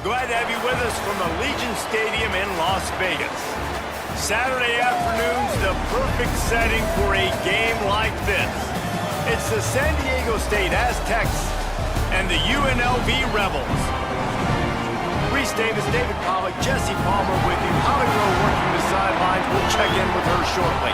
Glad to have you with us from Allegiant Stadium in Las Vegas. Saturday afternoon's the perfect setting for a game like this. It's the San Diego State Aztecs and the UNLV Rebels. Reese Davis, David Pollack, Jesse Palmer with you. Holly Rowe working the sidelines. We'll check in with her shortly.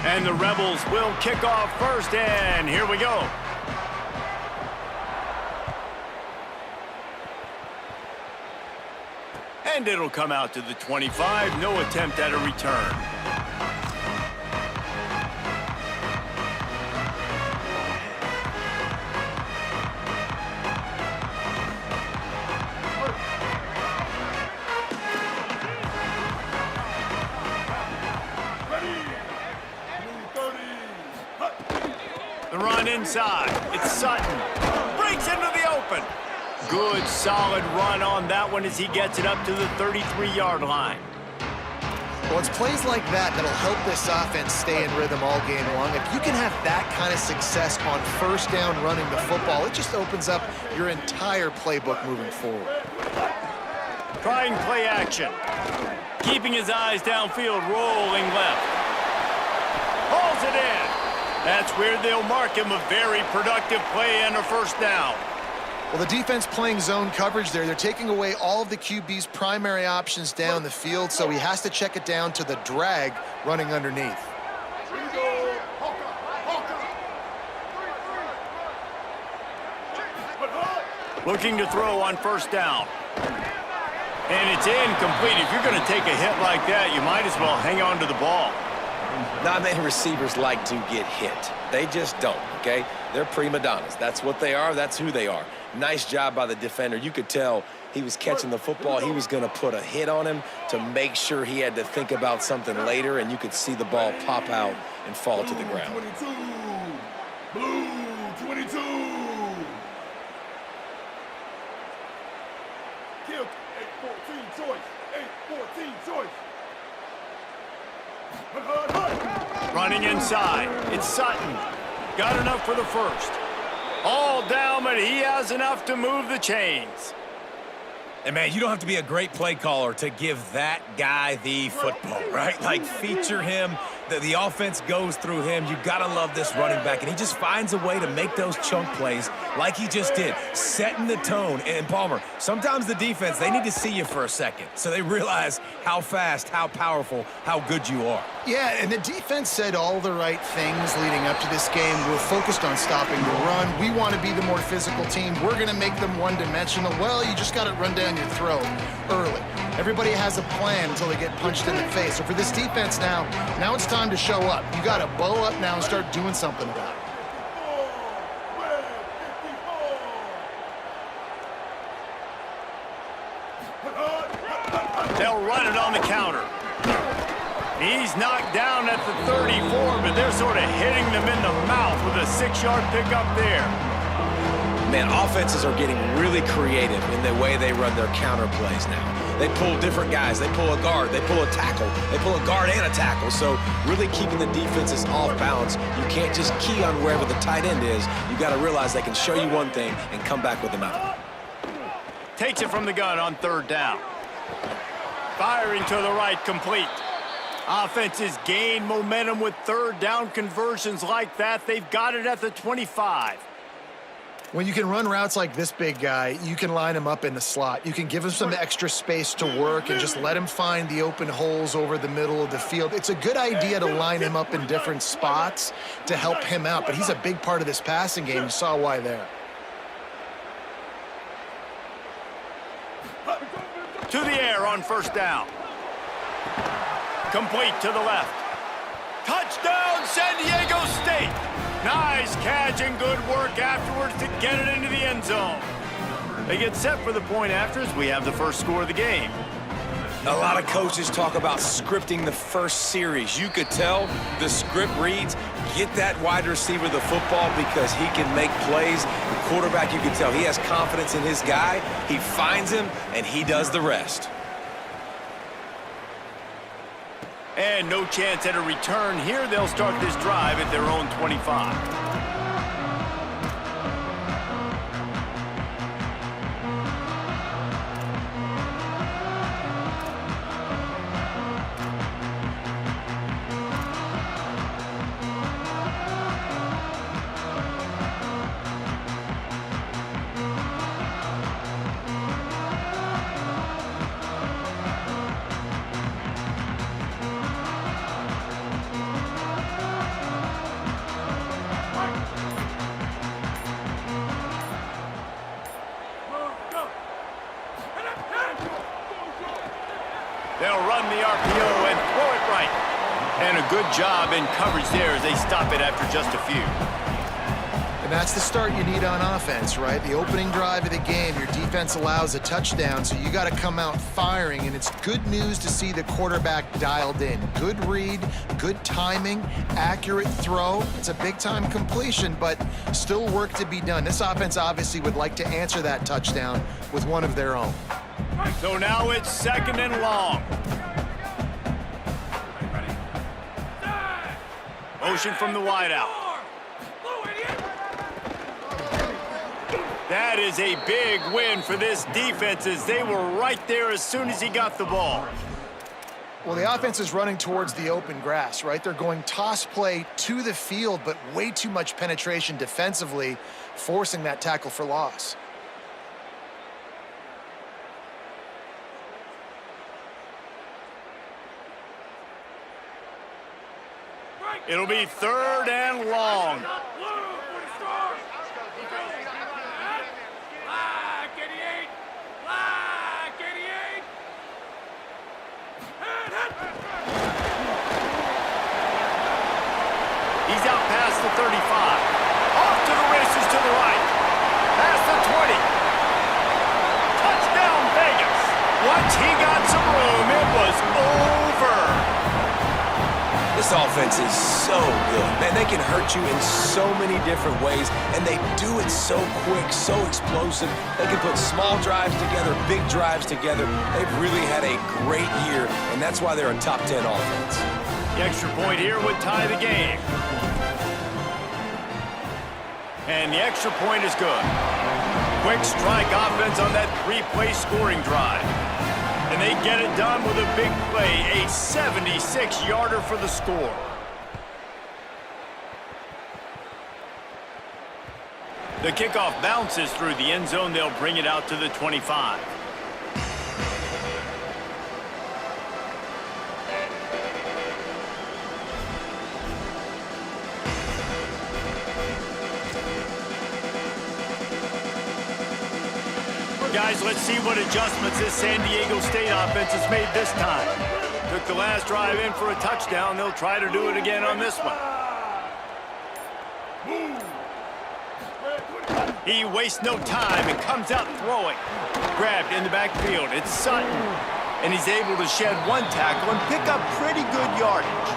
And the Rebels will kick off first, and here we go. And it'll come out to the 25, no attempt at a return. The run inside. It's Sutton. Breaks into the open. Good, solid run on that one as he gets it up to the 33-yard line. Well, it's plays like that that'll help this offense stay in rhythm all game long. If you can have that kind of success on first down running the football, it just opens up your entire playbook moving forward. Trying play action. Keeping his eyes downfield, rolling left. Hauls it in. That's where they'll mark him a very productive play and a first down. Well, the defense playing zone coverage there. They're taking away all of the QB's primary options down the field, so he has to check it down to the drag running underneath. Looking to throw on first down. And it's incomplete. If you're going to take a hit like that, you might as well hang on to the ball. Not many receivers like to get hit. They just don't, okay? They're prima donnas. That's what they are. That's who they are. Nice job by the defender. You could tell he was catching the football. He was going to put a hit on him to make sure he had to think about something later, and you could see the ball pop out and fall to the ground. Blue 22. Kill 8-14 choice. 8-14 choice. Running inside. It's Sutton. Got enough for the first. All down, but he has enough to move the chains. And, man, you don't have to be a great play caller to give that guy the football, right? Like, feature him. The offense goes through him. You got to love this running back. And he just finds a way to make those chunk plays like he just did, setting the tone. And, Palmer, sometimes the defense, they need to see you for a second so they realize how fast, how powerful, how good you are. Yeah, and the defense said all the right things leading up to this game. We're focused on stopping the run. We want to be the more physical team. We're going to make them one-dimensional. Well, you just got to run down your throat early. Everybody has a plan until they get punched in the face. So for this defense now it's time to show up. You got to bow up now and start doing something about it. They'll run it on the counter. He's knocked down at the 34, but they're sort of hitting them in the mouth with a 6-yard pickup there. Man, offenses are getting really creative in the way they run their counter plays now. They pull different guys. They pull a guard. They pull a tackle. They pull a guard and a tackle. So really keeping the defenses off balance. You can't just key on wherever the tight end is. You got to realize they can show you one thing and come back with another. Takes it from the gun on 3rd down. Firing to the right, complete. Offenses gain momentum with 3rd down conversions like that. They've got it at the 25. When you can run routes like this big guy, you can line him up in the slot. You can give him some extra space to work and just let him find the open holes over the middle of the field. It's a good idea to line him up in different spots to help him out, but he's a big part of this passing game. You saw why there. To the air on 1st down. Complete to the left. Touchdown, San Diego State. Nice catch and good work afterwards to get it into the end zone. They get set for the point after as we have the first score of the game. A lot of coaches talk about scripting the first series. You could tell the script reads, get that wide receiver the football because he can make plays. The quarterback, you can tell he has confidence in his guy. He finds him, and he does the rest. And no chance at a return here. They'll start this drive at their own 25. They'll run the RPO and throw it right. And a good job in coverage there as they stop it after just a few. And that's the start you need on offense, right? The opening drive of the game, your defense allows a touchdown, so you got to come out firing, and it's good news to see the quarterback dialed in. Good read, good timing, accurate throw. It's a big-time completion, but still work to be done. This offense obviously would like to answer that touchdown with one of their own. So now it's 2nd and long. Motion from the wideout. That is a big win for this defense as they were right there as soon as he got the ball. Well, the offense is running towards the open grass, right? They're going toss play to the field, but way too much penetration defensively, forcing that tackle for loss. It'll be 3rd and long. He's out past the 35. Off to the races to the right. Past the 20. Touchdown, Vegas. Once he got some room, it was over. This offense is so good. Man, they can hurt you in so many different ways, and they do it so quick, so explosive. They can put small drives together, big drives together. They've really had a great year, and that's why they're a top 10 offense. The extra point here would tie the game. And the extra point is good. Quick strike offense on that three-play scoring drive. And they get it done with a big play, a 76-yarder for the score. The kickoff bounces through the end zone. They'll bring it out to the 25. Guys, let's see what adjustments this San Diego State offense has made this time. Took the last drive in for a touchdown. They'll try to do it again on this one. He wastes no time and comes out throwing. Grabbed in the backfield. It's Sutton. And he's able to shed one tackle and pick up pretty good yardage.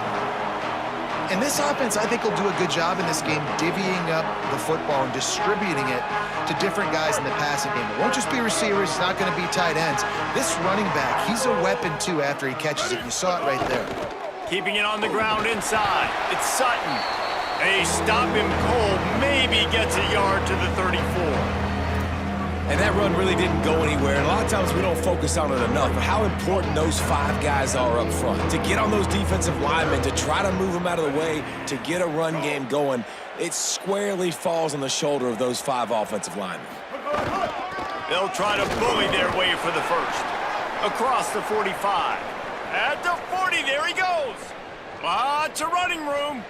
And this offense, I think, will do a good job in this game divvying up the football and distributing it to different guys in the passing game. It won't just be receivers. It's not going to be tight ends. This running back, he's a weapon, too, after he catches it. You saw it right there. Keeping it on the ground inside. It's Sutton. They stop him cold. Maybe gets a yard to the 34. And that run really didn't go anywhere. And a lot of times we don't focus on it enough, but how important those 5 guys are up front. To get on those defensive linemen, to try to move them out of the way, to get a run game going, it squarely falls on the shoulder of those 5 offensive linemen. They'll try to bully their way for the first. Across the 45. At the 40, there he goes. Lots of running room.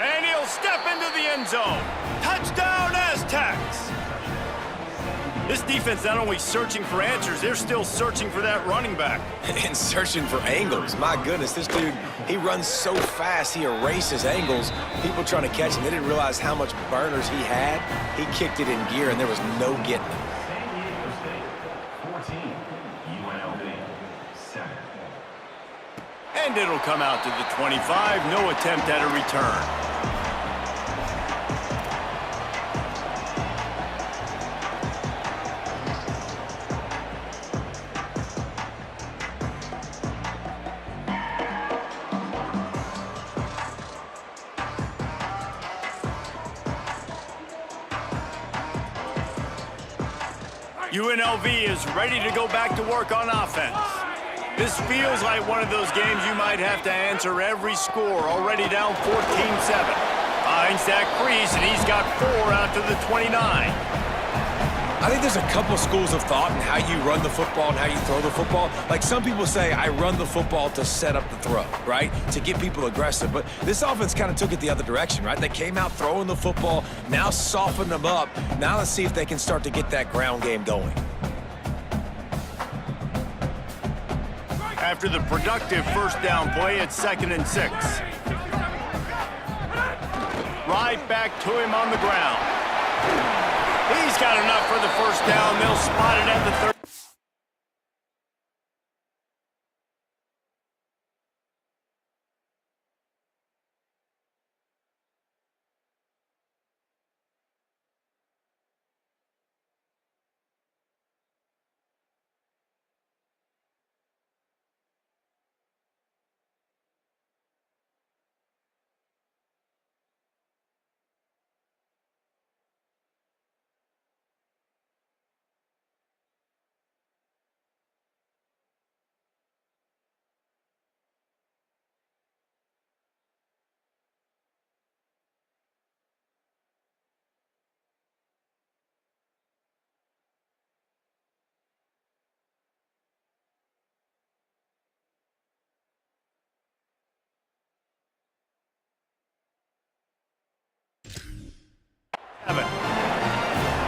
And he'll step into the end zone. Touchdown, Aztecs! This defense not only searching for answers, they're still searching for that running back. And searching for angles. My goodness, this dude, he runs so fast, he erases angles. People trying to catch him, they didn't realize how much burners he had. He kicked it in gear, and there was no getting him. And it'll come out to the 25. No attempt at a return. UNLV is ready to go back to work on offense. This feels like one of those games you might have to answer every score. Already down 14-7. Finds that crease, and he's got 4 out to the 29. I think there's a couple schools of thought in how you run the football and how you throw the football. Like some people say, I run the football to set up the throw, right? To get people aggressive. But this offense kind of took it the other direction, right? They came out throwing the football, now soften them up. Now let's see if they can start to get that ground game going. After the productive first down play, it's 2nd and 6. Right back to him on the ground. He's got enough for the first down. They'll spot it at the 30.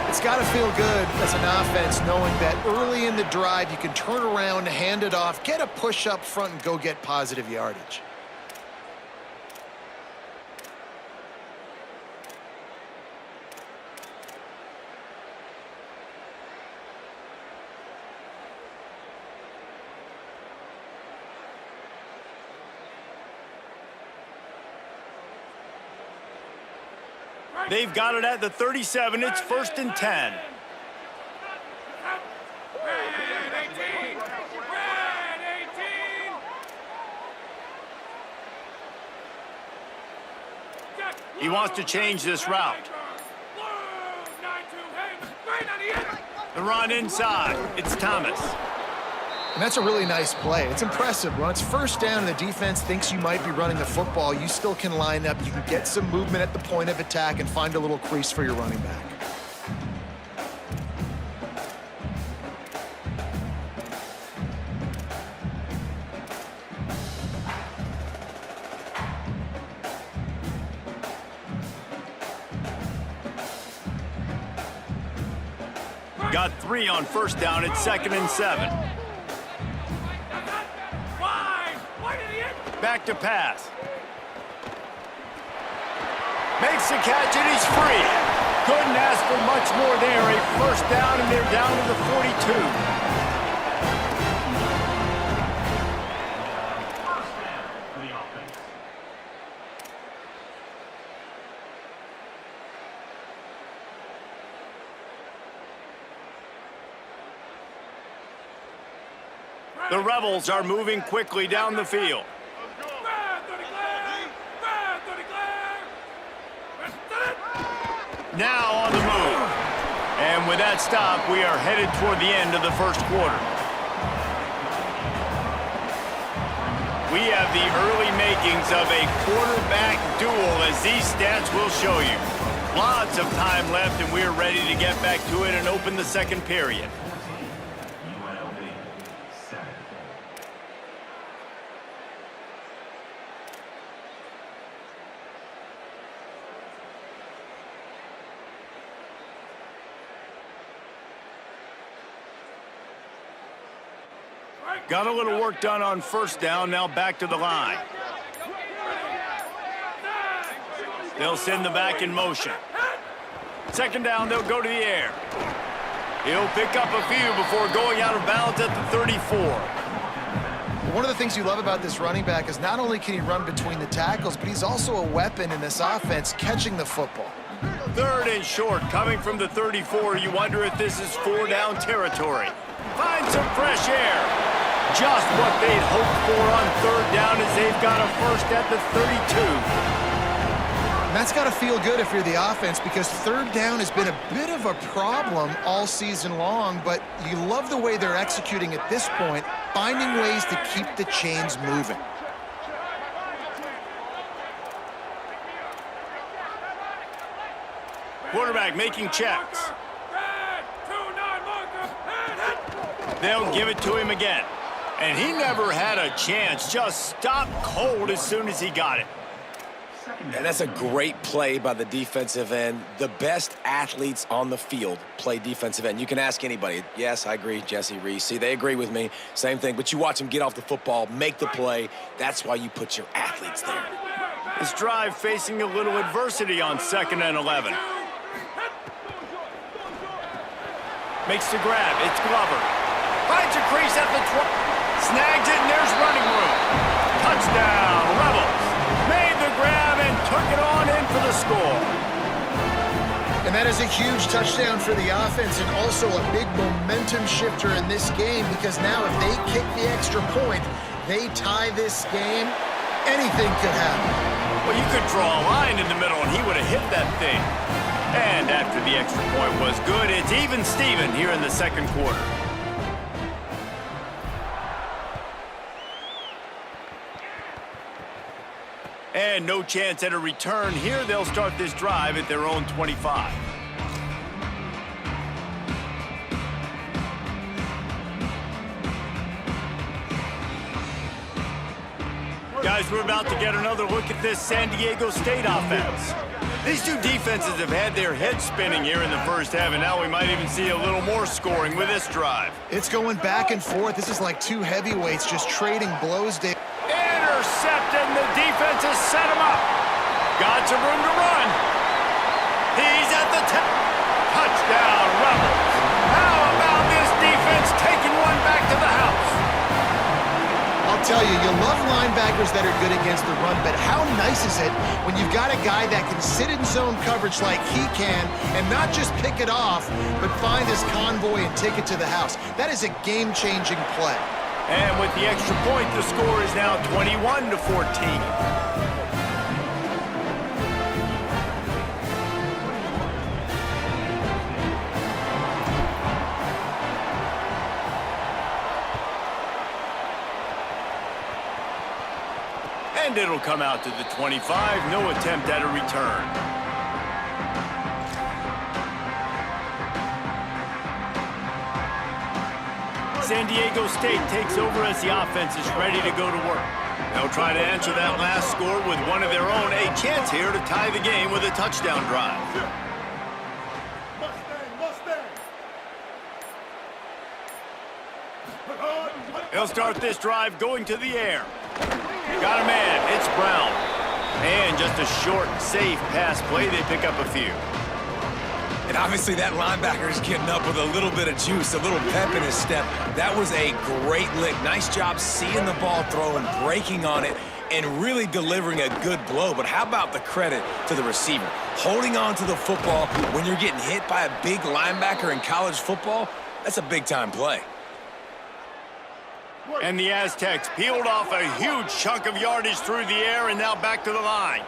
It's got to feel good as an offense knowing that early in the drive you can turn around, hand it off, get a push up front, and go get positive yardage. They've got it at the 37. It's 1st and 10. He wants to change this route. The run inside. It's Thomas. And that's a really nice play. It's impressive. When it's first down and the defense thinks you might be running the football, you still can line up. You can get some movement at the point of attack and find a little crease for your running back. Got 3 on first down. It's 2nd and 7. Back to pass. Makes the catch and he's free. Couldn't ask for much more there. A first down and they're down to the 42. The Rebels are moving quickly down the field. Now on the move. And with that stop, we are headed toward the end of the first quarter. We have the early makings of a quarterback duel, as these stats will show you. Lots of time left, and we're ready to get back to it and open the second period. Got a little work done on first down, now back to the line. They'll send the back in motion. Second down, they'll go to the air. He'll pick up a few before going out of bounds at the 34. One of the things you love about this running back is not only can he run between the tackles, but he's also a weapon in this offense catching the football. 3rd and short, coming from the 34. You wonder if this is 4-down territory. Find some fresh air. Just what they'd hoped for on 3rd down as they've got a first at the 32. And that's got to feel good if you're the offense, because 3rd down has been a bit of a problem all season long, but you love the way they're executing at this point, finding ways to keep the chains moving. Quarterback making checks. They'll give it to him again. And he never had a chance, just stopped cold as soon as he got it. And that's a great play by the defensive end. The best athletes on the field play defensive end. You can ask anybody. Yes, I agree, Jesse Reese. See, they agree with me. Same thing. But you watch them get off the football, make the play. That's why you put your athletes there. This drive facing a little adversity on 2nd and 11. Makes the grab. It's Glover. Finds a crease at the 20. Snags it, and there's running room. Touchdown, Rebels. Made the grab and took it on in for the score. And that is a huge touchdown for the offense and also a big momentum shifter in this game, because now if they kick the extra point, they tie this game, anything could happen. Well, you could draw a line in the middle, and he would have hit that thing. And after the extra point was good, it's even Steven here in the second quarter. And no chance at a return here. They'll start this drive at their own 25. Guys, we're about to get another look at this San Diego State offense. These two defenses have had their heads spinning here in the first half, and now we might even see a little more scoring with this drive. It's going back and forth. This is like two heavyweights just trading blows. Intercepted, and the defense has set him up. Got some room to run. He's at the touchdown, Rebels. How about this defense taking one back to the house? I'll tell you, you love linebackers that are good against the run, but how nice is it when you've got a guy that can sit in zone coverage like he can and not just pick it off, but find his convoy and take it to the house. That is a game-changing play. And with the extra point, the score is now 21-14. And it'll come out to the 25. No attempt at a return. San Diego State takes over as the offense is ready to go to work. They'll try to answer that last score with one of their own. A chance here to tie the game with a touchdown drive. He'll start this drive going to the air. Got a man. It's Brown. And just a short, safe pass play. They pick up a few. And obviously that linebacker is getting up with a little bit of juice, a little pep in his step. That was a great lick. Nice job seeing the ball thrown, breaking on it, and really delivering a good blow. But how about the credit to the receiver? Holding on to the football when you're getting hit by a big linebacker in college football, that's a big-time play. And the Aztecs peeled off a huge chunk of yardage through the air and now back to the line.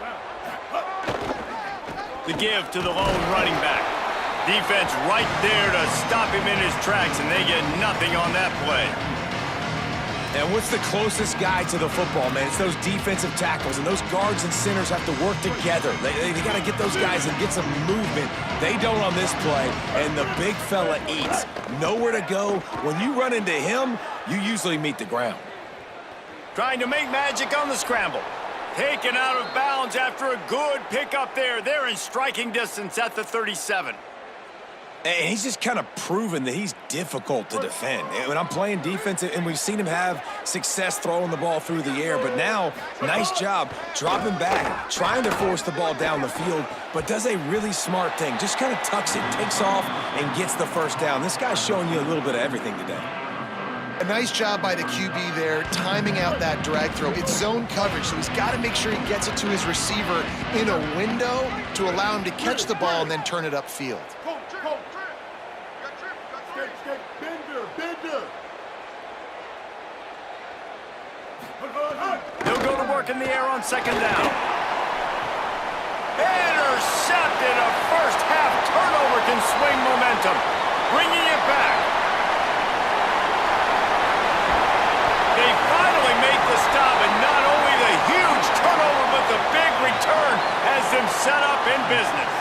The give to the lone running back. Defense right there to stop him in his tracks, and they get nothing on that play. And what's the closest guy to the football, man? It's those defensive tackles, and those guards and centers have to work together. They got to get those guys and get some movement. They don't on this play, and the big fella eats. Nowhere to go. When you run into him, you usually meet the ground. Trying to make magic on the scramble. Taken out of bounds after a good pickup there. They're in striking distance at the 37. And he's just kind of proven that he's difficult to defend. And when I'm playing defense, and we've seen him have success throwing the ball through the air, but now, nice job dropping back, trying to force the ball down the field, but does a really smart thing. Just kind of tucks it, takes off, and gets the first down. This guy's showing you a little bit of everything today. A nice job by the QB there, timing out that drag throw. It's zone coverage, so he's got to make sure he gets it to his receiver in a window to allow him to catch the ball and then turn it upfield. He'll go to work in the air on second down. Intercepted. A first half turnover can swing momentum. Bringing it back. They finally make the stop, and not only the huge turnover, but the big return has them set up in business.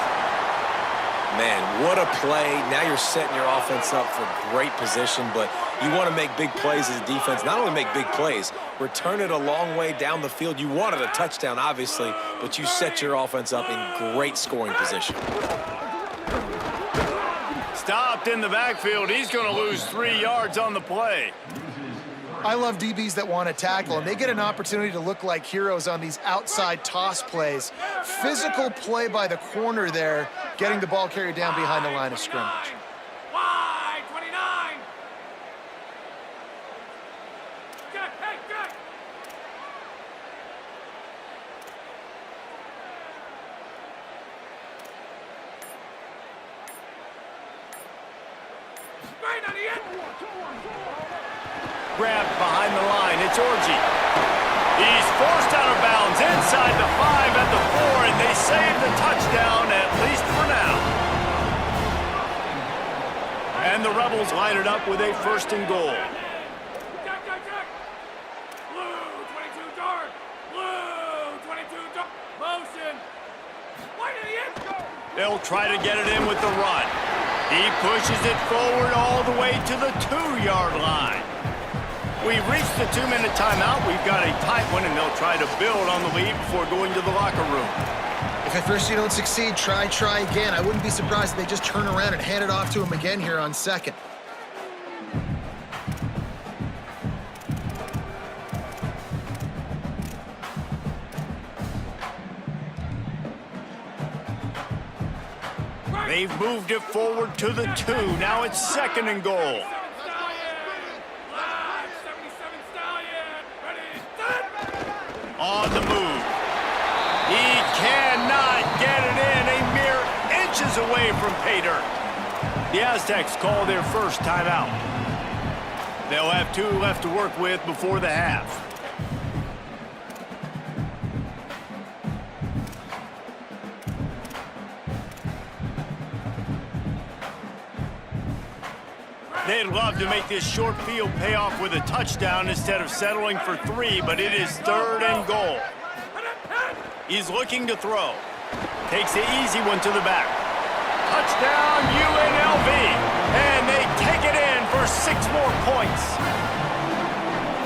Man, what a play. Now you're setting your offense up for great position, but you want to make big plays as a defense. Not only make big plays, return it a long way down the field. You wanted a touchdown, obviously, but you set your offense up in great scoring position. Stopped in the backfield. He's going to lose 3 yards on the play. I love DBs that want to tackle, and they get an opportunity to look like heroes on these outside toss plays. Physical play by the corner there, getting the ball carried down behind the line of scrimmage. Wide, 29. Good, hey, good. Right on the end. Grabbed behind the line. It's Orji. He's forced out of bounds inside the 5 at the 4, and they save the touchdown, at least for now. And the Rebels line it up with a first and goal. Jack. Blue, 22 dark. Blue, 22 dark. Motion. Wide in the end. They'll try to get it in with the run. He pushes it forward all the way to the 2-yard line. We've reached the 2-minute timeout. We've got a tight one, and they'll try to build on the lead before going to the locker room. If at first you don't succeed, try again. I wouldn't be surprised if they just turn around and hand it off to him again here on second. They've moved it forward to the 2. Now it's second and goal. On the move. He cannot get it in. A mere inches away from pay dirt. The Aztecs call their first timeout. They'll have 2 left to work with before the half. They'd love to make this short field pay off with a touchdown instead of settling for 3, but it is third and goal. He's looking to throw. Takes the easy one to the back. Touchdown, UNLV. And they take it in for 6 more points.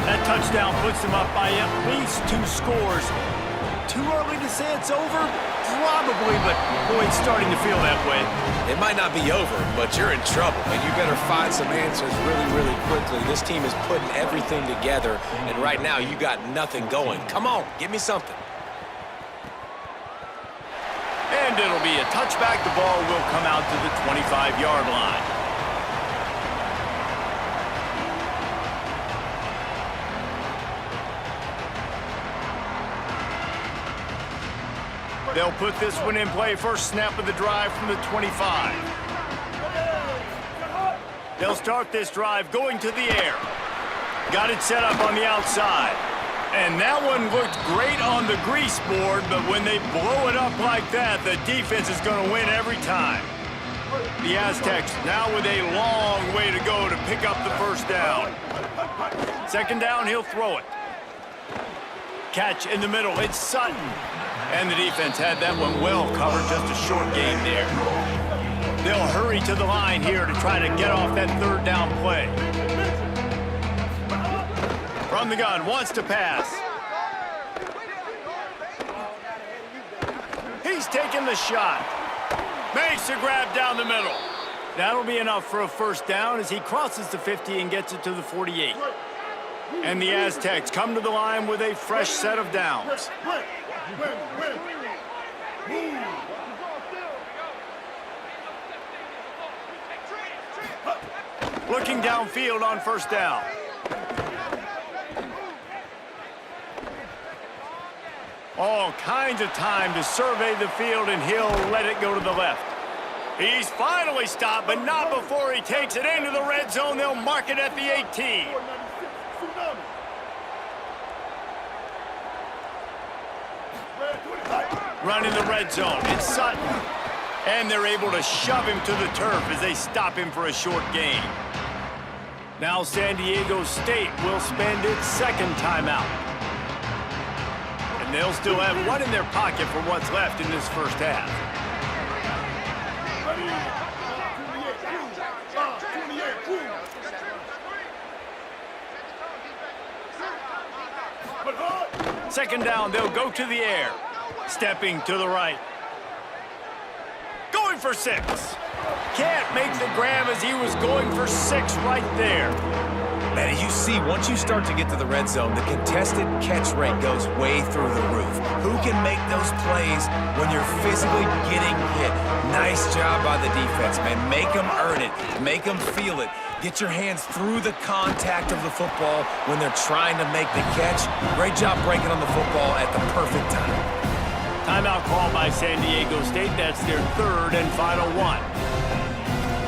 That touchdown puts them up by at least 2 scores. Too early to say it's over? Probably, but boy, it's starting to feel that way. It might not be over, but you're in trouble, and you better find some answers really, really quickly. This team is putting everything together, and right now you got nothing going. Come on, give me something. And it'll be a touchback. The ball will come out to the 25-yard line. They'll put this one in play. First snap of the drive from the 25. They'll start this drive going to the air. Got it set up on the outside. And that one looked great on the grease board, but when they blow it up like that, the defense is going to win every time. The Aztecs now with a long way to go to pick up the first down. Second down, he'll throw it. Catch in the middle, it's Sutton. And the defense had that one well covered, just a short gain there. They'll hurry to the line here to try to get off that third down play. From the gun, wants to pass. He's taking the shot. Makes a grab down the middle. That'll be enough for a first down as he crosses the 50 and gets it to the 48. And the Aztecs come to the line with a fresh set of downs. Looking downfield on first down. All kinds of time to survey the field, and he'll let it go to the left. He's finally stopped, but not before he takes it into the red zone. They'll mark it at the 18. Running the red zone, it's Sutton. And they're able to shove him to the turf as they stop him for a short gain. Now San Diego State will spend its second timeout. And they'll still have one in their pocket for what's left in this first half. Second down, they'll go to the air. Stepping to the right. Going for 6. Can't make the grab as he was going for 6 right there. Man, as you see, once you start to get to the red zone, the contested catch rate goes way through the roof. Who can make those plays when you're physically getting hit? Nice job by the defense, man. Make them earn it. Make them feel it. Get your hands through the contact of the football when they're trying to make the catch. Great job breaking on the football at the perfect time. Timeout called by San Diego State. That's their third and final one.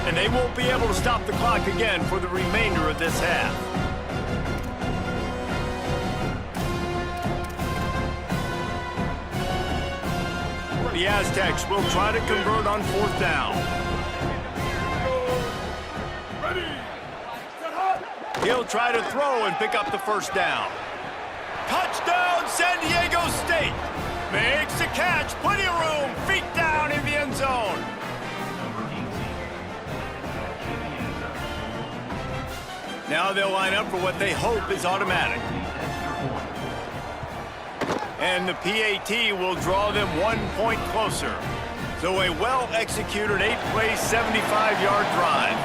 And they won't be able to stop the clock again for the remainder of this half. The Aztecs will try to convert on fourth down. He'll try to throw and pick up the first down. Touchdown, San Diego State! Makes the catch, plenty of room, feet down in the end zone. Now they'll line up for what they hope is automatic. And the PAT will draw them 1 point closer. So a well-executed 8-play, 75-yard drive.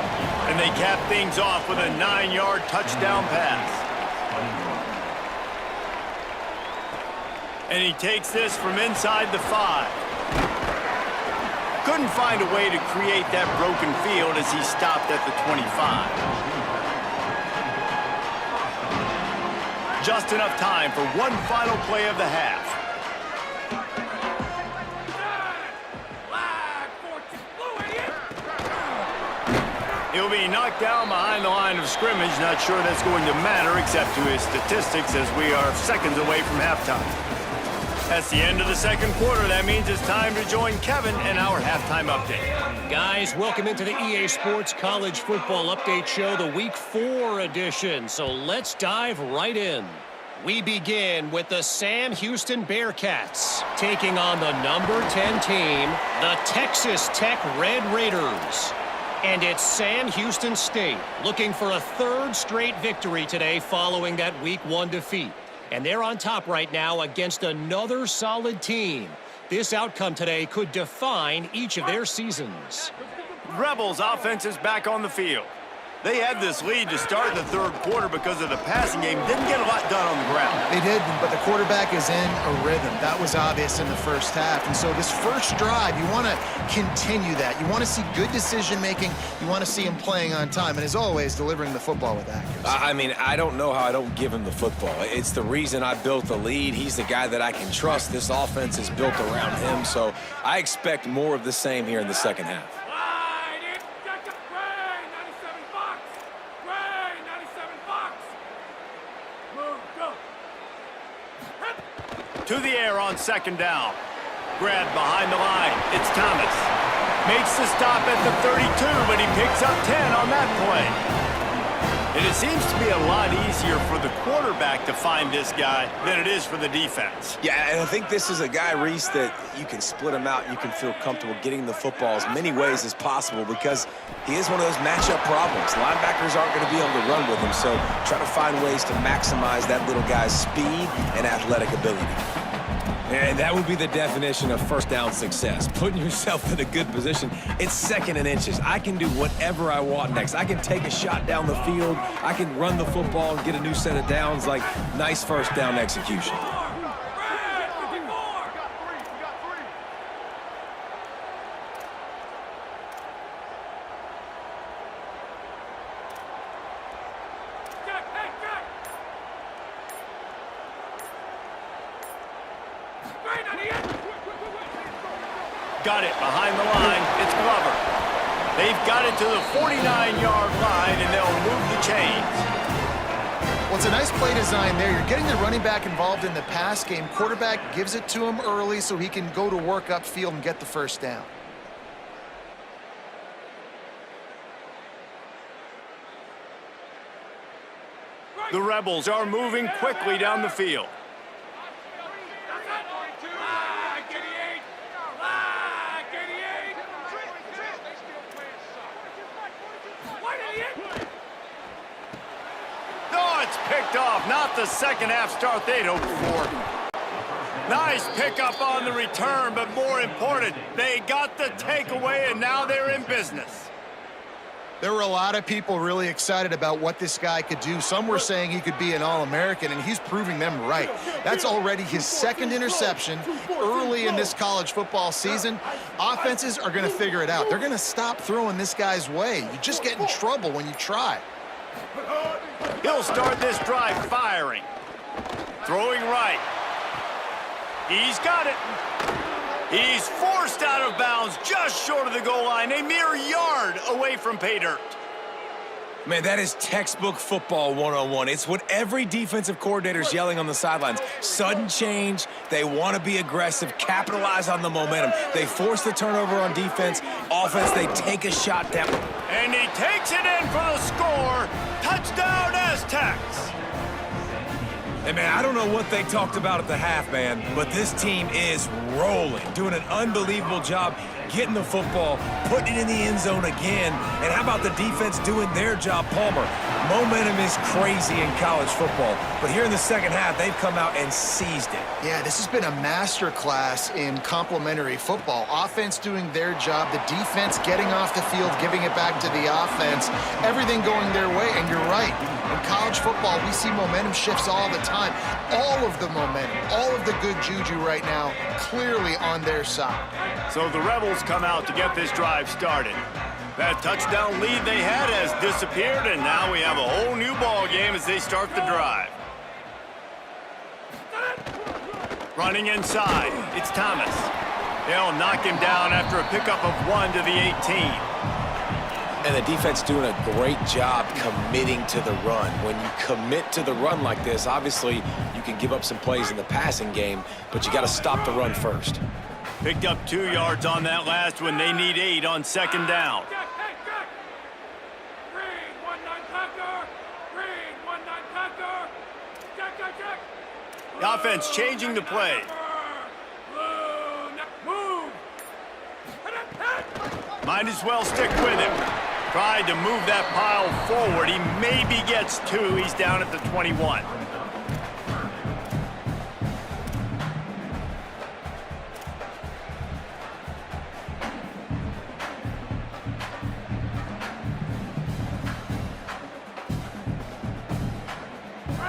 And they cap things off with a 9-yard touchdown pass. And he takes this from inside the 5. Couldn't find a way to create that broken field as he stopped at the 25. Just enough time for one final play of the half. He'll be knocked down behind the line of scrimmage. Not sure that's going to matter except to his statistics as we are seconds away from halftime. That's the end of the second quarter. That means it's time to join Kevin and our halftime update. Guys, welcome into the EA Sports College Football Update Show, the Week 4 edition. So let's dive right in. We begin with the Sam Houston Bearcats taking on the number 10 team, the Texas Tech Red Raiders. And it's Sam Houston State looking for a third straight victory today following that Week 1 defeat. And they're on top right now against another solid team. This outcome today could define each of their seasons. Rebels offense is back on the field. They had this lead to start the third quarter because of the passing game. Didn't get a lot done on the ground. They did, but the quarterback is in a rhythm. That was obvious in the first half. And so this first drive, you want to continue that. You want to see good decision-making. You want to see him playing on time. And as always, delivering the football with accuracy. I mean, I don't know how I don't give him the football. It's the reason I built the lead. He's the guy that I can trust. This offense is built around him. So I expect more of the same here in the second half. To the air on second down. Grabbed behind the line. It's Thomas. Makes the stop at the 32, but he picks up 10 on that play. And it seems to be a lot easier for the quarterback to find this guy than it is for the defense. Yeah, and I think this is a guy, Reese, that you can split him out. You can feel comfortable getting the football as many ways as possible because he is one of those matchup problems. Linebackers aren't going to be able to run with him, so try to find ways to maximize that little guy's speed and athletic ability. And that would be the definition of first down success, putting yourself in a good position. It's second and inches. I can do whatever I want next. I can take a shot down the field. I can run the football and get a new set of downs. Like, nice first down execution. Got it behind the line. It's Glover. They've got it to the 49-yard line, and they'll move the chains. Well, it's a nice play design there. You're getting the running back involved in the pass game. Quarterback gives it to him early so he can go to work upfield and get the first down. The Rebels are moving quickly down the field. Picked off, not the second half start they'd hoped for. Nice pickup on the return, but more important, they got the takeaway and now they're in business. There were a lot of people really excited about what this guy could do. Some were saying he could be an All-American, and he's proving them right. That's already his second interception early in this college football season. Offenses are going to figure it out. They're going to stop throwing this guy's way. You just get in trouble when you try. He'll start this drive firing. Throwing right. He's got it. He's forced out of bounds just short of the goal line, a mere yard away from pay dirt. Man, that is textbook football 101. It's what every defensive coordinator's yelling on the sidelines. Sudden change. They want to be aggressive, capitalize on the momentum. They force the turnover on defense. Offense, they take a shot down. And he takes it in for the score. Touchdown, Aztecs. And, man, I don't know what they talked about at the half, man, but this team is rolling, doing an unbelievable job getting the football, putting it in the end zone again. And how about the defense doing their job, Palmer? Momentum is crazy in college football, but here in the second half, they've come out and seized it. Yeah, this has been a master class in complementary football. Offense doing their job, the defense getting off the field, giving it back to the offense, everything going their way. And you're right, in college football, we see momentum shifts all the time. All of the momentum, all of the good juju right now, clearly on their side. So the Rebels come out to get this drive started. That touchdown lead they had has disappeared, and now we have a whole new ball game as they start the drive. Running inside, it's Thomas. They'll knock him down after a pickup of 1 to the 18. And the defense doing a great job committing to the run. When you commit to the run like this, obviously you can give up some plays in the passing game, but you got to stop the run first. Picked up 2 yards on that last one. They need 8 on second down. Green, 1-9 Packer. Green, 1-9 Packer. Check. The offense changing the play. Move! Might as well stick with him. Tried to move that pile forward. He maybe gets 2. He's down at the 21.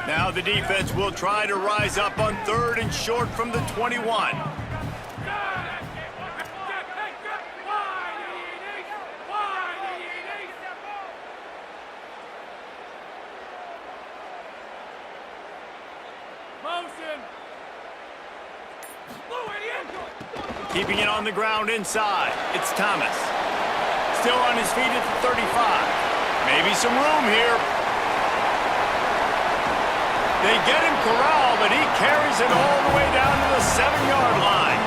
Now the defense will try to rise up on 3rd and short from the 21. Keeping it on the ground inside. It's Thomas. Still on his feet at the 35. Maybe some room here. They get him corralled, but he carries it all the way down to the 7-yard line.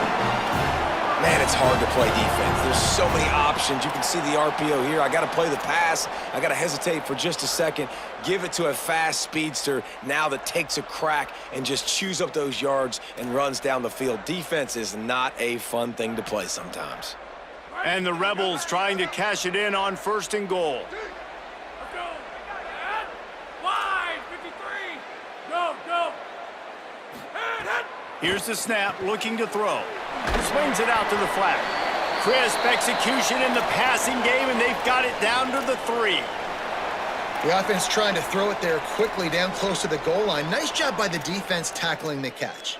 Man, it's hard to play defense. There's so many options. You can see the RPO here. I got to play the pass. I got to hesitate for just a second. Give it to a fast speedster now that takes a crack and just chews up those yards and runs down the field. Defense is not a fun thing to play sometimes. And the Rebels trying to cash it in on 1st and goal. Here's the snap, looking to throw. Swings it out to the flat. Crisp execution in the passing game, and they've got it down to the 3. The offense trying to throw it there quickly down close to the goal line. Nice job by the defense tackling the catch.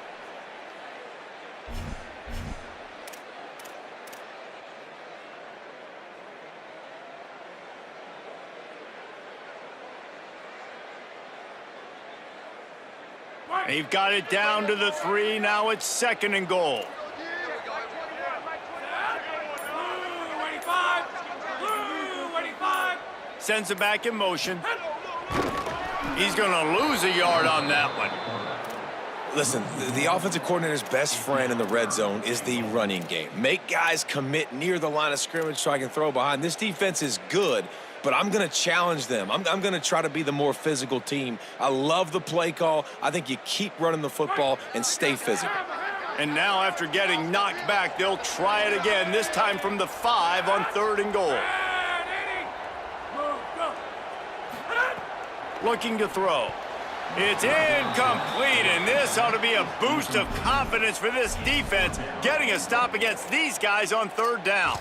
They've got it down to the 3. Now it's 2nd and goal. Sends it back in motion. He's going to lose a yard on that one. Listen, the offensive coordinator's best friend in the red zone is the running game. Make guys commit near the line of scrimmage so I can throw behind. This defense is good, but I'm going to challenge them. I'm going to try to be the more physical team. I love the play call. I think you keep running the football and stay physical. And now after getting knocked back, they'll try it again, this time from the 5 on 3rd and goal. Looking to throw. It's incomplete, and this ought to be a boost of confidence for this defense, getting a stop against these guys on 3rd down.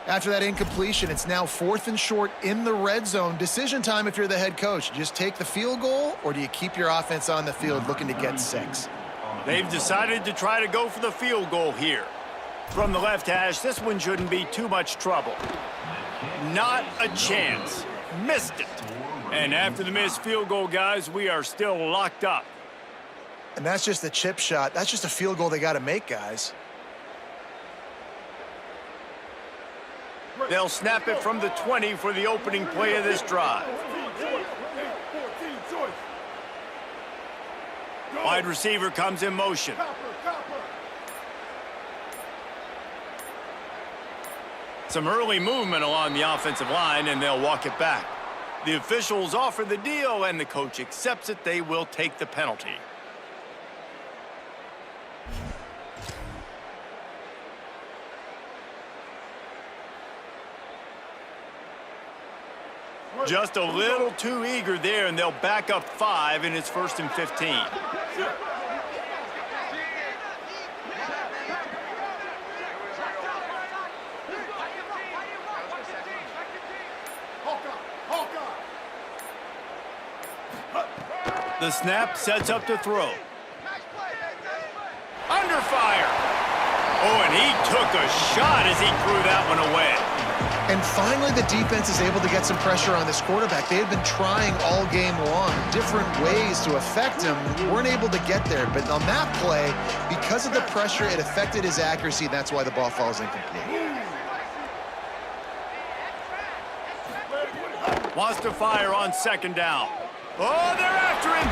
After that incompletion, it's now 4th and short in the red zone. Decision time if you're the head coach. Just take the field goal, or do you keep your offense on the field looking to get 6? They've decided to try to go for the field goal here. From the left hash, this one shouldn't be too much trouble. Not a chance. Missed it. And after the missed field goal, guys, we are still locked up. And that's just the chip shot. That's just a field goal they got to make, guys. They'll snap it from the 20 for the opening play of this drive. Wide receiver comes in motion. Some early movement along the offensive line, and they'll walk it back. The officials offer the deal, and the coach accepts it. They will take the penalty. Just a little too eager there, and they'll back up 5, and it's 1st and 15. The snap sets up to throw. Under fire. Oh, and he took a shot as he threw that one away. And finally, the defense is able to get some pressure on this quarterback. They had been trying all game long, different ways to affect him. Weren't able to get there. But on that play, because of the pressure, it affected his accuracy. That's why the ball falls incomplete. Wants to fire on 2nd down. Oh, they're after him.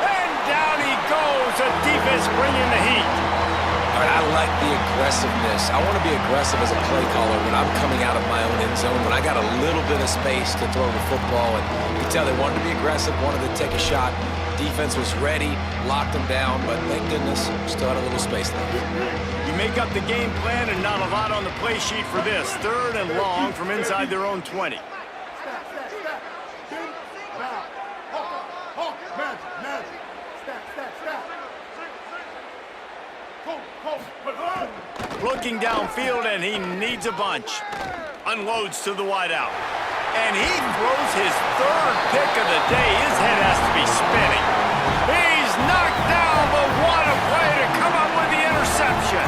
And down he goes. The defense bringing the heat. All right, I like the aggressiveness. I want to be aggressive as a play caller when I'm coming out of my own end zone, when I got a little bit of space to throw the football. And you can tell they wanted to be aggressive, wanted to take a shot. Defense was ready, locked them down, but thank goodness, still had a little space left. You make up the game plan and not a lot on the play sheet for this. 3rd and long from inside their own 20. Looking downfield, and he needs a bunch. Unloads to the wideout. And he throws his 3rd pick of the day. His head has to be spinning. He's knocked down, but what a play to come up with the interception.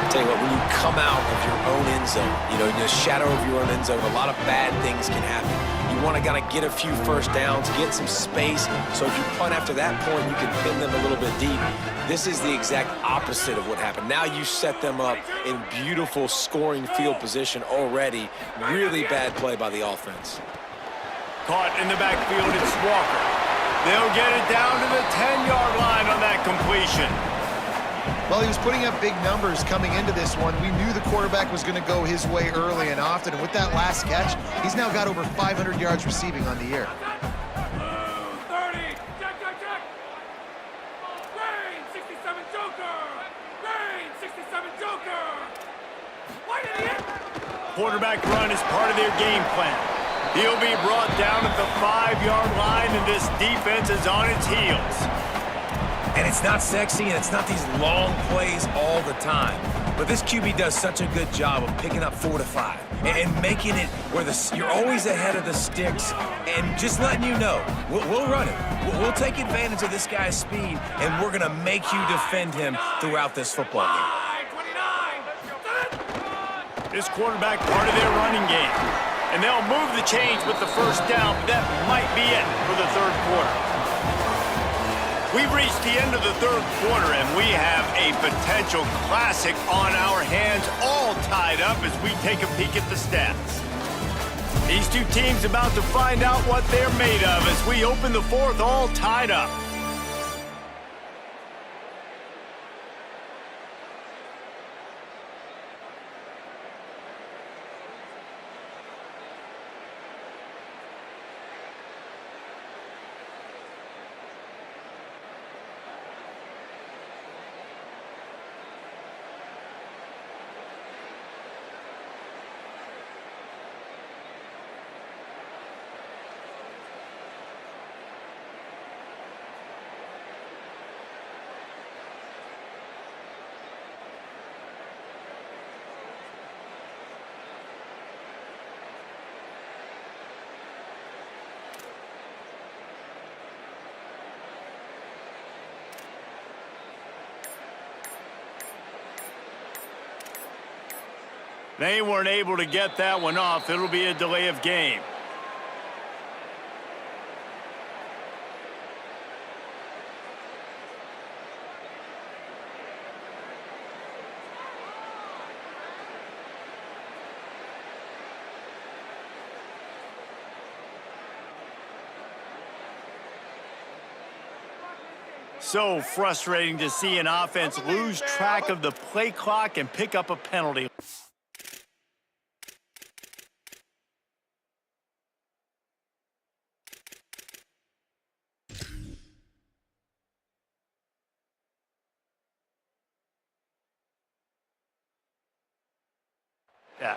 Tell you what, when you come out of your own end zone, in the shadow of your own end zone, a lot of bad things can happen. You want to kind of get a few first downs, get some space, so if you punt after that point, you can pin them a little bit deep. This is the exact opposite of what happened. Now you set them up in beautiful scoring field position already. Really bad play by the offense. Caught in the backfield, it's Walker. They'll get it down to the 10-yard line on that completion. Well, he was putting up big numbers coming into this one. We knew the quarterback was going to go his way early and often, and with that last catch, he's now got over 500 yards receiving on the year. 30. Check. Rain, 67 Joker. Rain, 67 Joker. Why did he hit? Quarterback run is part of their game plan. He'll be brought down at the 5-yard line, and this defense is on its heels. And it's not sexy, and it's not these long plays all the time. But this QB does such a good job of picking up 4 to 5 and making it where you're always ahead of the sticks and just letting you know, we'll run it. We'll take advantage of this guy's speed, and we're going to make you defend him throughout this football game. 29. This quarterback part of their running game. And they'll move the chains with the first down, but that might be it for the 3rd quarter. We've reached the end of the 3rd quarter, and we have a potential classic on our hands, all tied up as we take a peek at the stats. These two teams about to find out what they're made of as we open the 4th, all tied up. They weren't able to get that one off. It'll be a delay of game. So frustrating to see an offense lose track of the play clock and pick up a penalty. Yeah.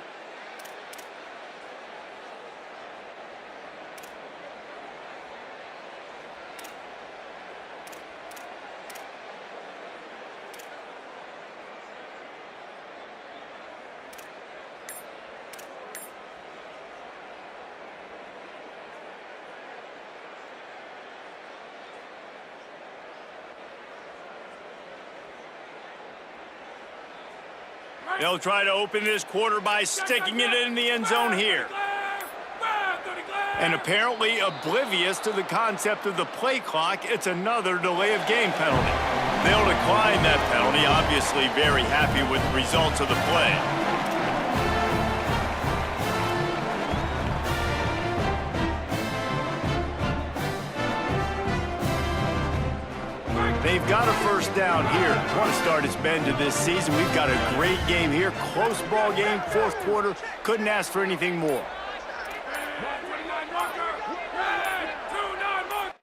They'll try to open this quarter by sticking it in the end zone here. And apparently oblivious to the concept of the play clock, it's another delay of game penalty. They'll decline that penalty, obviously very happy with the results of the play. They've got a first down here. Want to start its bend to this season. We've got a great game here. Close ball game, fourth quarter. Couldn't ask for anything more. 29 marker. Red, 2-9 marker.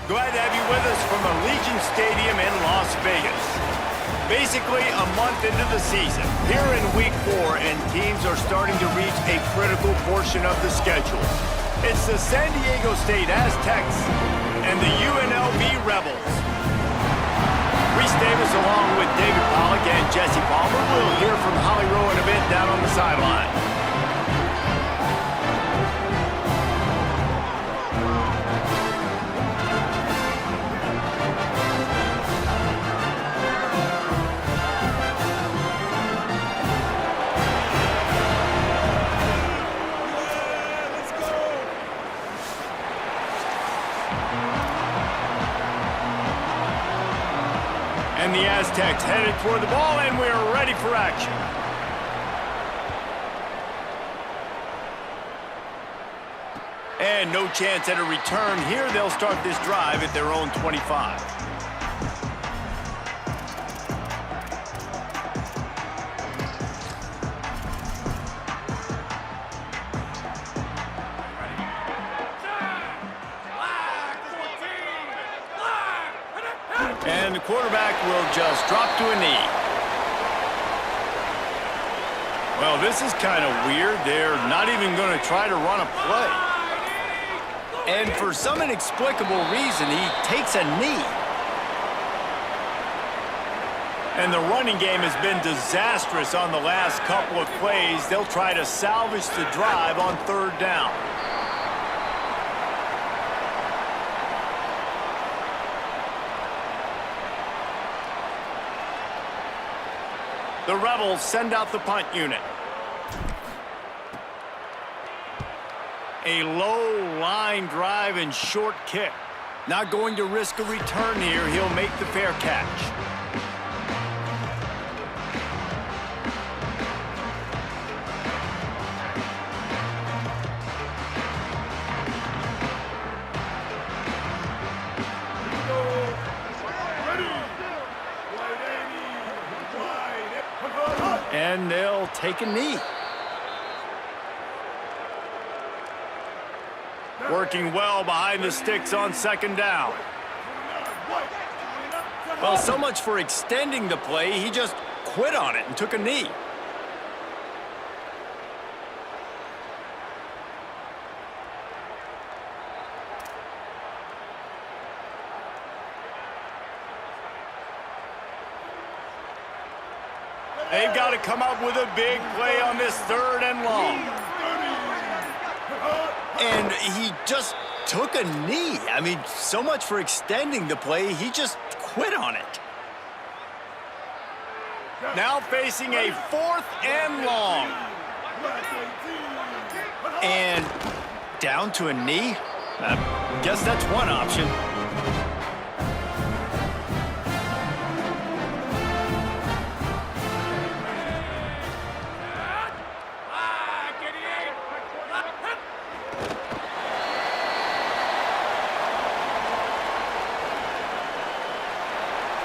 Glad to have you with us from Allegiant Stadium in Las Vegas. Basically a month into the season, here in Week 4, and teams are starting to reach a critical portion of the schedule. It's the San Diego State Aztecs and the UNLV Rebels. Reese Davis along with David Pollack and Jesse Palmer. We'll hear from Holly Rowe in a bit down on the sideline. And the Aztecs headed toward the ball, and we're ready for action. And no chance at a return here. They'll start this drive at their own 25. And the quarterback will just drop to a knee. Well, this is kind of weird. They're not even going to try to run a play. And for some inexplicable reason, he takes a knee. And the running game has been disastrous on the last couple of plays. They'll try to salvage the drive on 3rd down. The Rebels send out the punt unit. A low line drive and short kick. Not going to risk a return here. He'll make the fair catch. And they'll take a knee. Working well behind the sticks on 2nd down. Well, so much for extending the play. He just quit on it and took a knee. They've got to come up with a big play on this 3rd and long. And he just took a knee. I mean, so much for extending the play. He just quit on it. Now facing a 4th and long. And down to a knee? I guess that's one option.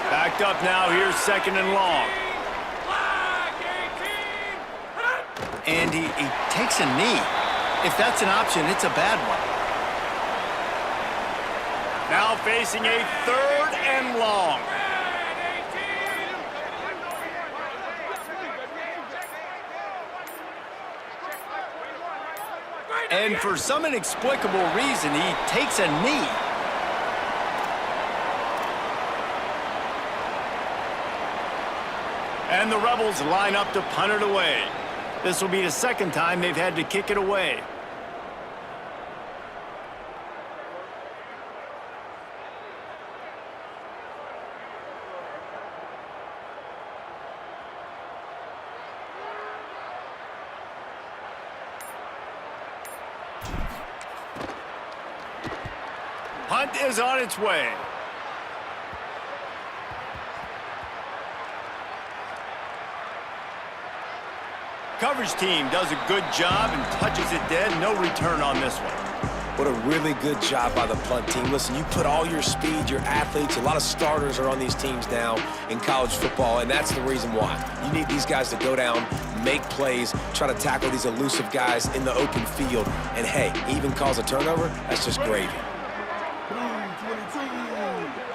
Backed up now, here's 2nd and long. And he takes a knee. If that's an option, it's a bad one. Now facing a 3rd and long. And for some inexplicable reason, he takes a knee. And the Rebels line up to punt it away. This will be the 2nd time they've had to kick it away. Punt is on its way. Coverage team does a good job and touches it dead. No return on this one. What a really good job by the punt team. Listen, you put all your speed, your athletes, a lot of starters are on these teams now in college football, and that's the reason why. You need these guys to go down, make plays, try to tackle these elusive guys in the open field, and hey, even cause a turnover, that's just gravy. 3:22.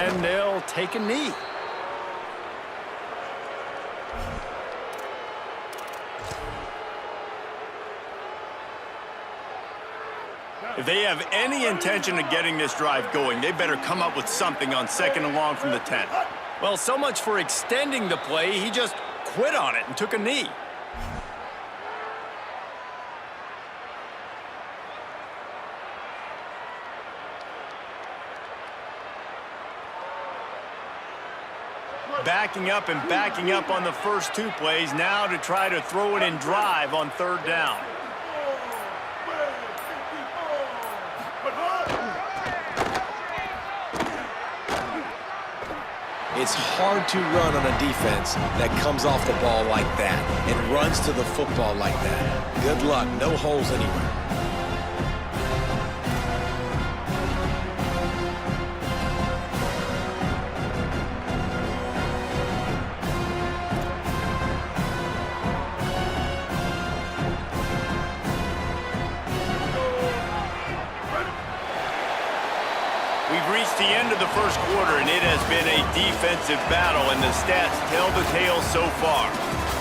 then they'll take a knee. If they have any intention of getting this drive going, they better come up with something on 2nd and long from the 10. Well, so much for extending the play. He just quit on it and took a knee. Backing up and backing up on the first 2 plays now to try to throw it in drive on 3rd down. It's hard to run on a defense that comes off the ball like that and runs to the football like that. Good luck. No holes anywhere. We've reached the end of the first quarter, and it has been a defensive battle, and the stats tell the tale so far.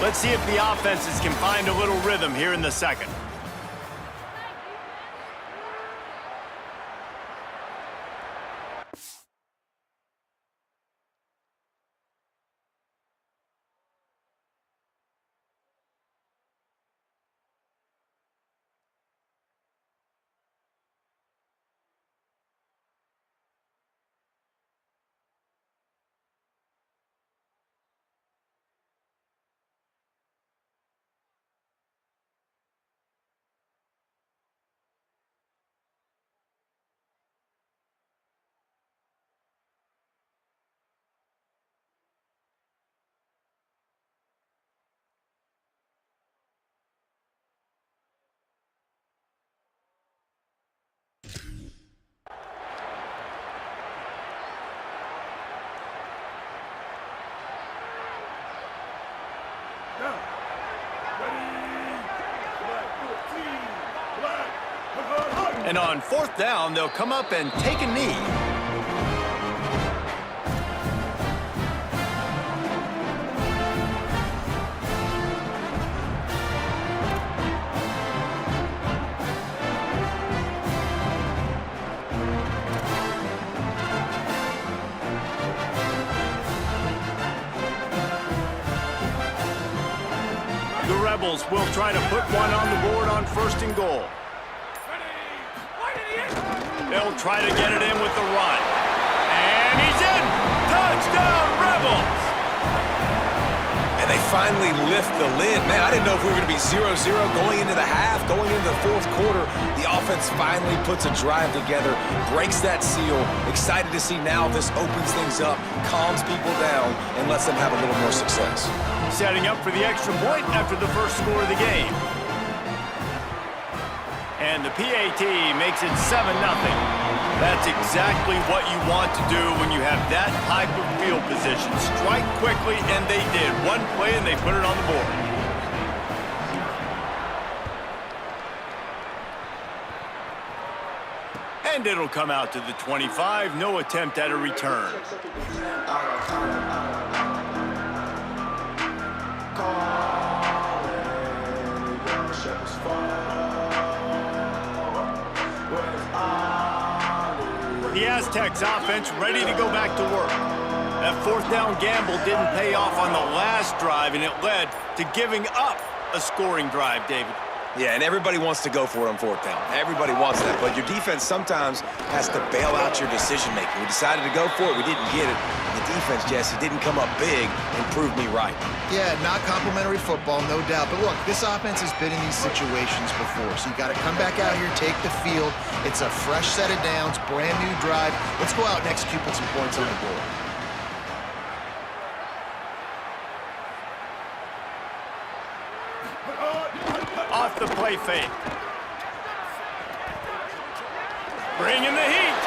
Let's see if the offenses can find a little rhythm here in the second. And on 4th down, they'll come up and take a knee. The Rebels will try to put one on the board on 1st and goal. They'll try to get it in with the run. And he's in! Touchdown, Rebels! And they finally lift the lid. Man, I didn't know if we were going to be 0-0 going into the half, going into the 4th quarter. The offense finally puts a drive together, breaks that seal. Excited to see now this opens things up, calms people down, and lets them have a little more success. Setting up for the extra point after the first score of the game. And the PAT makes it 7-0. That's exactly what you want to do when you have that type of field position. Strike quickly, and they did. One play, and they put it on the board. And it'll come out to the 25. No attempt at a return. The Aztecs offense ready to go back to work. That 4th down gamble didn't pay off on the last drive, and it led to giving up a scoring drive, David. Yeah, and everybody wants to go for it on 4th down. Everybody wants that, but your defense sometimes has to bail out your decision-making. We decided to go for it. We didn't get it. And the defense, Jesse, didn't come up big and prove me right. Yeah, not complimentary football, no doubt. But look, this offense has been in these situations before, so you got to come back out here, take the field. It's a fresh set of downs, brand new drive. Let's go out and execute, put some points on the board. Off the play fake. Bringing the heat.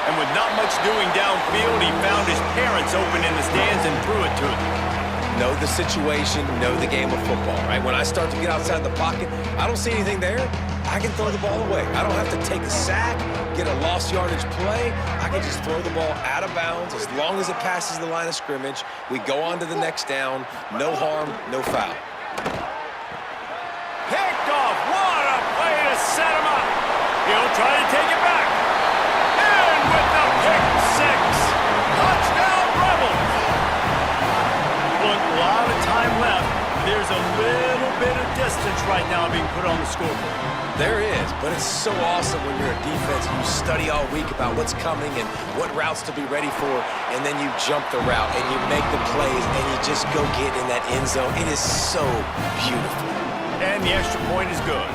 And with not much doing downfield, he found his parents open in the stands and threw it to them. Know the situation, know the game of football, right? When I start to get outside the pocket, I don't see anything there. I can throw the ball away. I don't have to take a sack, get a lost yardage play. I can just throw the ball out of bounds as long as it passes the line of scrimmage. We go on to the next down. No harm, no foul. Picked off. What a play to set him up. He'll try to take it back. And with the pick six. Touchdown, Rebels. Look, a lot of time left. There's a little bit of distance right now being put on the scoreboard. There is, but it's so awesome when you're a defense and you study all week about what's coming and what routes to be ready for, and then you jump the route and you make the plays and you just go get in that end zone. It is so beautiful. And the extra point is good.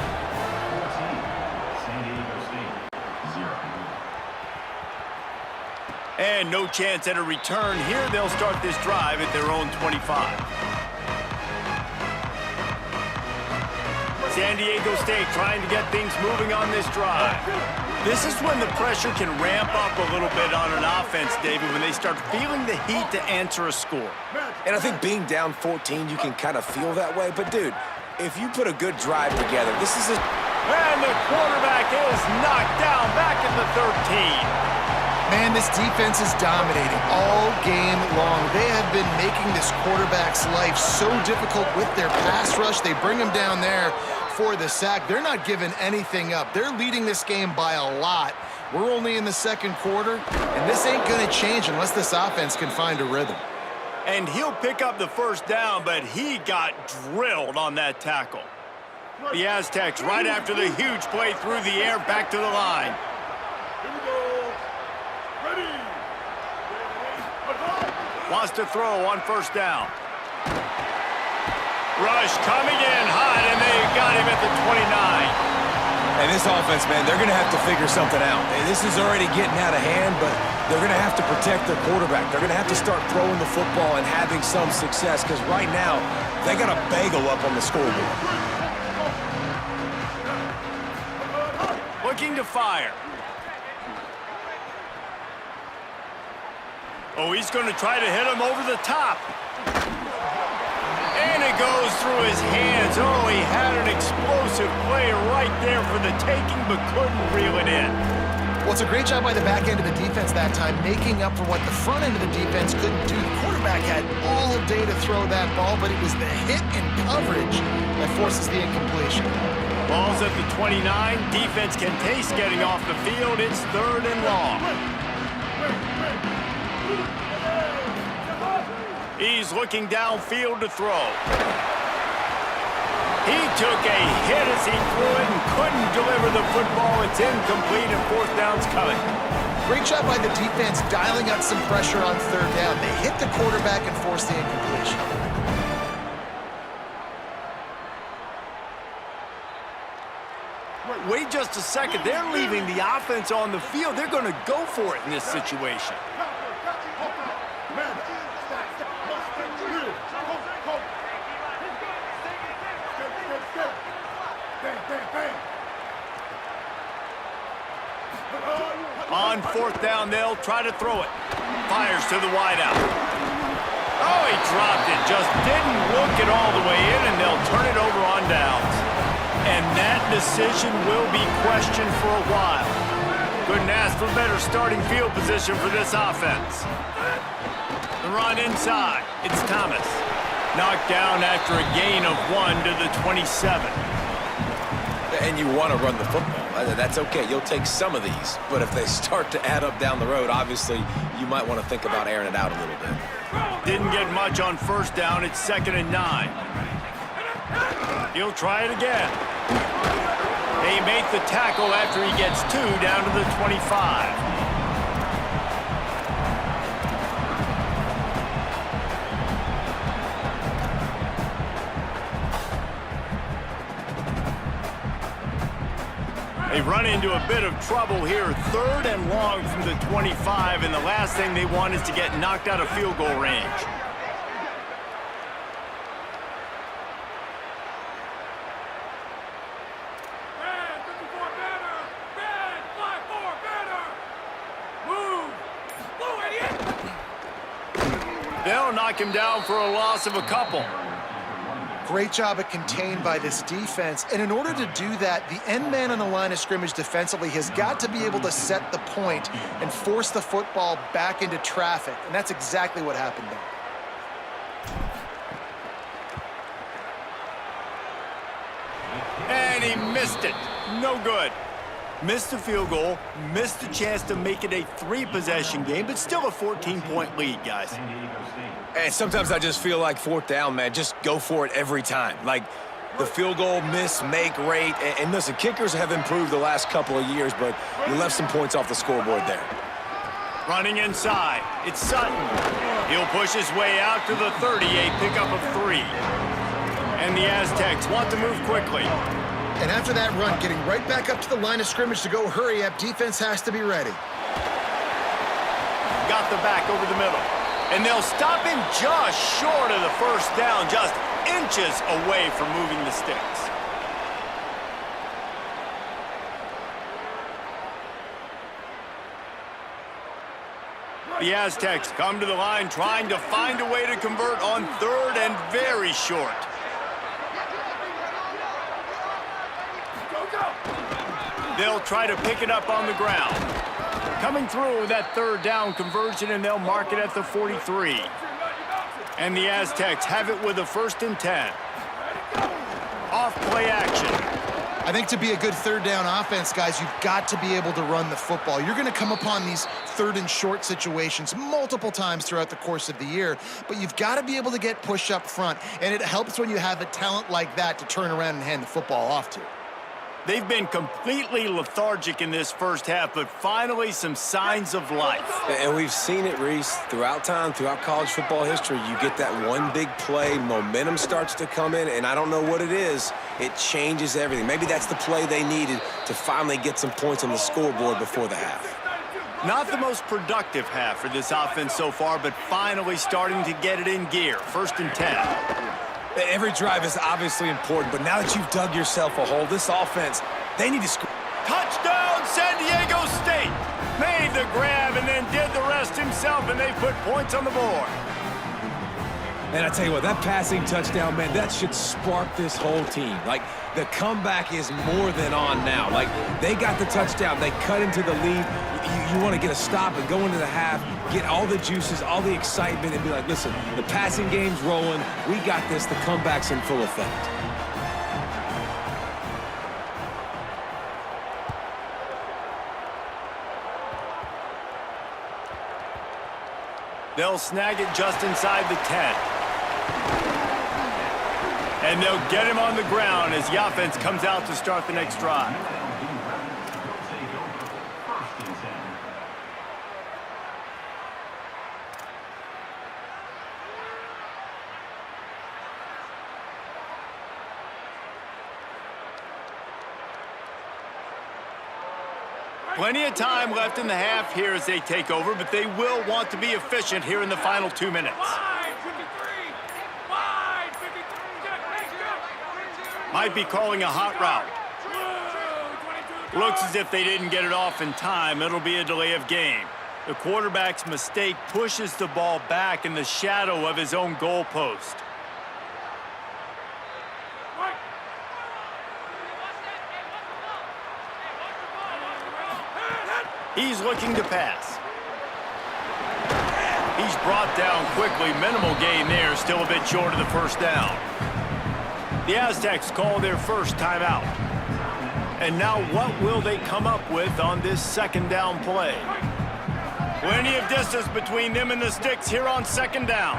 And no chance at a return here. They'll start this drive at their own 25. San Diego State trying to get things moving on this drive. This is when the pressure can ramp up a little bit on an offense, David, when they start feeling the heat to answer a score. And I think being down 14, you can kind of feel that way. But, dude, if you put a good drive together, this is a... And the quarterback is knocked down back at the 13. Man, this defense is dominating all game long. They have been making this quarterback's life so difficult with their pass rush. They bring him down there for the sack. They're not giving anything up. They're leading this game by a lot. We're only in the second quarter, and this ain't going to change unless this offense can find a rhythm. And he'll pick up the first down, but he got drilled on that tackle. The Aztecs right after the huge play through the air back to the line. Wants to throw on first down. Rush coming in hot, and they got him at the 29. And this offense, man, they're going to have to figure something out. And this is already getting out of hand, but they're going to have to protect their quarterback. They're going to have to start throwing the football and having some success, because right now, they got a bagel up on the scoreboard. Looking to fire. Oh, he's going to try to hit him over the top. And it goes through his hands. Oh, he had an explosive play right there for the taking, but couldn't reel it in. Well, it's a great job by the back end of the defense that time, making up for what the front end of the defense couldn't do. The quarterback had all day to throw that ball, but it was the hit and coverage that forces the incompletion. Ball's at the 29. Defense can taste getting off the field. It's 3rd and long. He's looking downfield to throw. He took a hit as he threw it and couldn't deliver the football. It's incomplete and 4th down's coming. Great job by the defense dialing out some pressure on 3rd down. They hit the quarterback and forced the incompletion. Wait just a second. They're leaving the offense on the field. They're going to go for it in this situation. On 4th down, they'll try to throw it. Fires to the wideout. Oh, he dropped it. Just didn't look it all the way in, and they'll turn it over on downs. And that decision will be questioned for a while. Couldn't ask for better starting field position for this offense. The run inside. It's Thomas. Knocked down after a gain of 1 to the 27. And you want to run the football. That's okay. You'll take some of these. But if they start to add up down the road, obviously, you might want to think about airing it out a little bit. Didn't get much on 1st down. It's 2nd and 9. He'll try it again. They make the tackle after he gets 2 down to the 25. They run into a bit of trouble here. 3rd and long from the 25, and the last thing they want is to get knocked out of field goal range. Bad, 54 banner! Bad, 5-4 banner! Move! Blue idiot! They'll knock him down for a loss of a couple. Great job at contained by this defense. And in order to do that, the end man on the line of scrimmage defensively has got to be able to set the point and force the football back into traffic. And that's exactly what happened there. And he missed it. No good. Missed the field goal, missed the chance to make it a 3-possession game, but still a 14-point lead, guys. And sometimes I just feel like 4th down, man, just go for it every time. Like the field goal miss, make rate. And listen, kickers have improved the last couple of years, but you left some points off the scoreboard there. Running inside, it's Sutton. He'll push his way out to the 38, pickup of 3. And the Aztecs want to move quickly. And after that run, getting right back up to the line of scrimmage to go hurry up, defense has to be ready. Got the back over the middle. And they'll stop him just short of the first down, just inches away from moving the sticks. The Aztecs come to the line trying to find a way to convert on 3rd and very short. They'll try to pick it up on the ground. Coming through that 3rd down conversion, and they'll mark it at the 43. And the Aztecs have it with a 1st and 10. Off play action. I think to be a good 3rd down offense, guys, you've got to be able to run the football. You're going to come upon these 3rd and short situations multiple times throughout the course of the year, but you've got to be able to get push up front, and it helps when you have a talent like that to turn around and hand the football off to. They've been completely lethargic in this first half, but finally some signs of life. And we've seen it, Reese, throughout time, throughout college football history. You get that one big play, momentum starts to come in, and I don't know what it is. It changes everything. Maybe that's the play they needed to finally get some points on the scoreboard before the half. Not the most productive half for this offense so far, but finally starting to get it in gear. 1st and 10. Every drive is obviously important, but now that you've dug yourself a hole, this offense, they need to score. Touchdown, San Diego State! Made the grab and then did the rest himself, and they put points on the board. And I tell you what, that passing touchdown, man, that should spark this whole team. Like, the comeback is more than on now. Like, they got the touchdown. They cut into the lead. You want to get a stop and go into the half, get all the juices, all the excitement, and be like, listen, the passing game's rolling. We got this. The comeback's in full effect. They'll snag it just inside the 10. And they'll get him on the ground as the offense comes out to start the next drive. Plenty of time left in the half here as they take over, but they will want to be efficient here in the final 2 minutes. Might be calling a hot route. Looks as if they didn't get it off in time. It'll be a delay of game. The quarterback's mistake pushes the ball back in the shadow of his own goalpost. He's looking to pass. He's brought down quickly. Minimal gain there, still a bit short of the 1st down. The Aztecs call their first timeout. And now what will they come up with on this 2nd down play? Plenty of distance between them and the sticks here on 2nd down.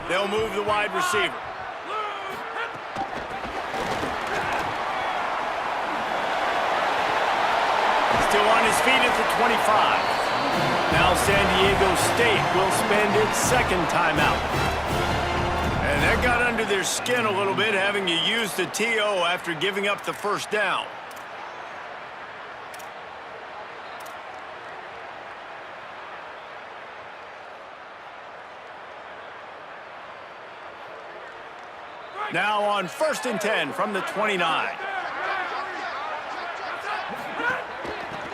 They'll move the wide receiver. Still on his feet at the 25. Now San Diego State will spend its 2nd timeout. And that got under their skin a little bit, having to use the TO after giving up the 1st down. Now on 1st and 10 from the 29.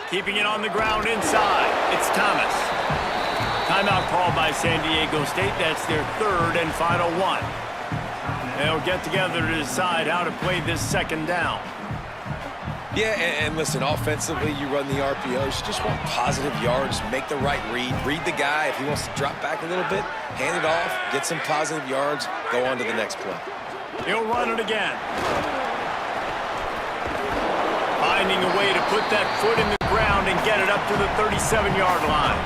Keeping it on the ground inside. It's Thomas. Timeout called by San Diego State. That's their 3rd and final one. They'll get together to decide how to play this second down. Yeah, and listen, offensively, you run the RPOs. You just want positive yards, make the right read the guy. If he wants to drop back a little bit, hand it off, get some positive yards, go on to the next play. He'll run it again. Finding a way to put that foot in the ground and get it up to the 37-yard line.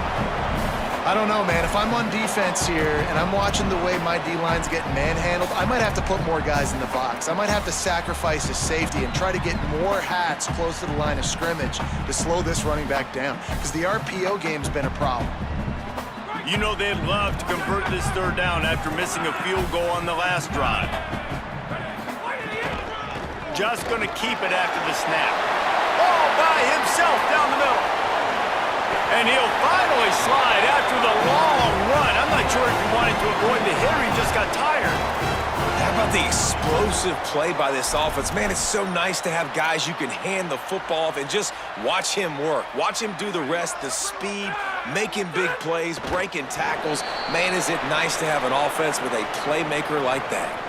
I don't know, man. If I'm on defense here and I'm watching the way my D-line's getting manhandled, I might have to put more guys in the box. I might have to sacrifice his safety and try to get more hats close to the line of scrimmage to slow this running back down, because the RPO game's been a problem. You know they'd love to convert this third down after missing a field goal on the last drive. Just going to keep it after the snap. All by himself down the middle. And he'll finally slide after the long run. I'm not sure if he wanted to avoid the hit or he just got tired. How about the explosive play by this offense? Man, it's so nice to have guys you can hand the football off and just watch him work. Watch him do the rest, the speed, making big plays, breaking tackles. Man, is it nice to have an offense with a playmaker like that.